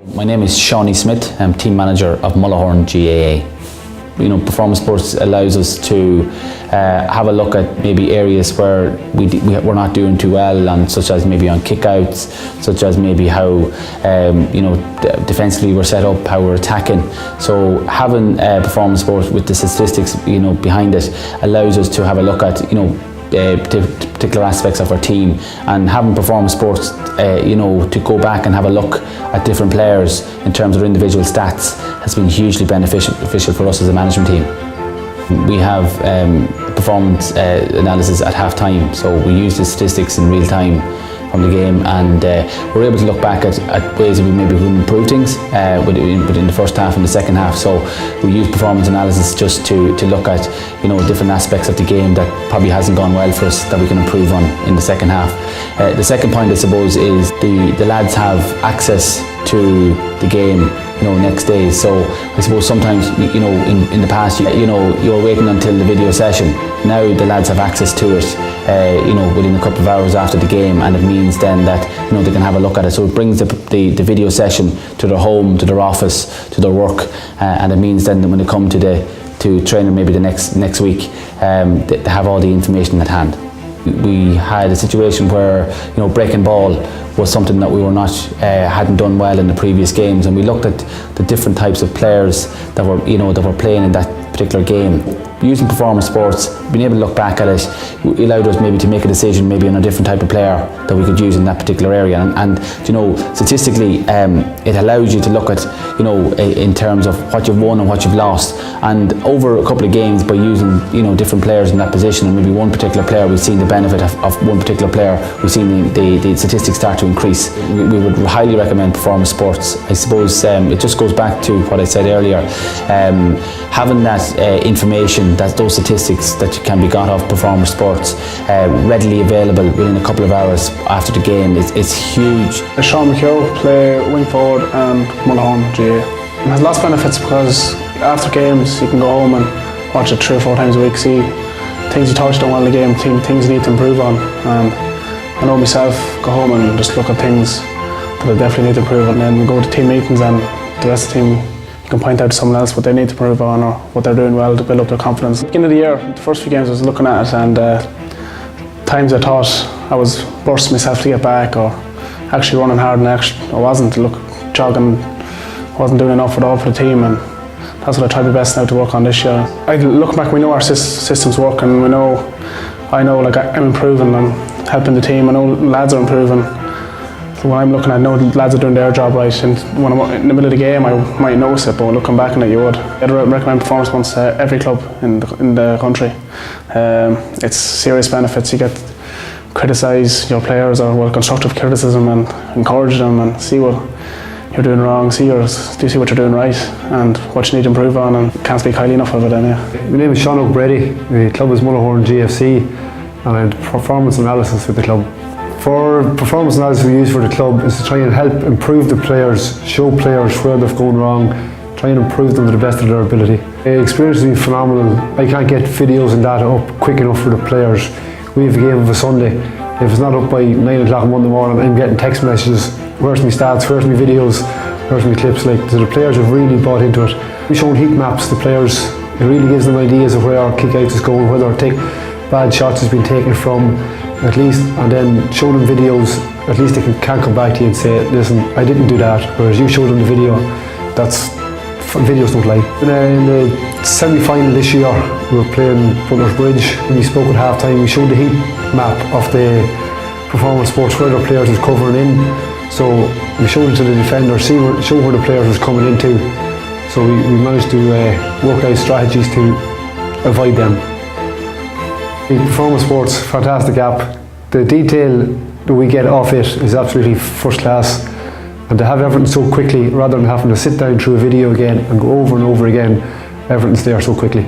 My name is Seanie Smith. I'm team manager of Mullahoran GAA. Performa Sports allows us to have a look at maybe areas where we're not doing too well, and such as maybe on kickouts, such as maybe how defensively we're set up, how we're attacking. So having Performa Sports with the statistics behind it allows us to have a look at particular aspects of our team, and having Performa Sports to go back and have a look at different players in terms of their individual stats has been hugely beneficial for us as a management team. We have performance analysis at half time, so we use the statistics in real time from the game, and we're able to look back at ways that we maybe would improve things within the first half and the second half. So we use performance analysis just to look at different aspects of the game that probably hasn't gone well for us that we can improve on in the second half. The second point, I suppose, is the lads have access to the game next day. So I suppose sometimes in the past you were waiting until the video session. Now the lads have access to it within a couple of hours after the game, and it means then that they can have a look at it. So it brings the video session to their home, to their office, to their work, and it means then that when they come to training maybe the next week, they have all the information at hand. We had a situation where breaking ball was something that we were not hadn't done well in the previous games, and we looked at the different types of players that were playing in that particular game. Using Performa Sports, being able to look back at it, allowed us maybe to make a decision maybe on a different type of player that we could use in that particular area. And statistically, it allows you to look at in terms of what you've won and what you've lost. And over a couple of games, by using different players in that position, and maybe one particular player, we've seen the benefit of one particular player. We've seen the statistics start to increase. We would highly recommend Performa Sports. I suppose it just goes back to what I said earlier. Having that information, those statistics that can be got off Performa Sports readily available within a couple of hours after the game is huge. Sean McKeogh, play wing forward and Mullahoran GAA. It has lots of benefits because after games you can go home and watch it 3 or 4 times a week, see things you thought you done well in the game, things you need to improve on. And I know myself, go home and just look at things that I definitely need to improve on, and then we go to team meetings and the rest of the team can point out to someone else what they need to improve on or what they're doing well to build up their confidence. At the beginning of the year, the first few games I was looking at it, and times I thought I was bursting myself to get back or actually running hard, and actually I wasn't. Jogging, I wasn't doing enough at all for the team, and that's what I tried my best now to work on this year. I look back, we know our systems work, and I know I'm improving, I'm helping the team, I know lads are improving. So when I'm looking, I know the lads are doing their job right, and when I'm in the middle of the game I might notice it, but looking back on it you would. I'd recommend Performa Sports to every club in the country. It's serious benefits. You get criticise your players, or constructive criticism, and encourage them and see what you're doing wrong, see what you're doing right and what you need to improve on, and can't speak highly enough of it anyway. My name is Sean Og Brady. The club is Mullahoran GFC, and I do performance analysis with the club. For performance analysis we use for the club is to try and help improve the players, show players where they've gone wrong, try and improve them to the best of their ability. The experience has been phenomenal. I can't get videos and data up quick enough for the players. We have a game of a Sunday. If it's not up by 9 o'clock on Monday morning, I'm getting text messages, where's my stats, where's my videos, where's my clips. So the players have really bought into it. We've shown heat maps to the players. It really gives them ideas of where our kick-outs is going, whether bad shots has been taken from, at least, and then show them videos. At least they can come back to you and say, listen, I didn't do that, whereas you showed them the video. Videos don't lie. In the semi-final this year, we were playing Footballer Bridge. When we spoke at half time, we showed the heat map of the Performa Sports where the players was covering in. So we showed it to the defender, show where the players was coming into. So we managed to work out strategies to avoid them. The Performa Sports, fantastic app. The detail that we get off it is absolutely first class. And to have everything so quickly, rather than having to sit down through a video again and go over and over again, everything's there so quickly.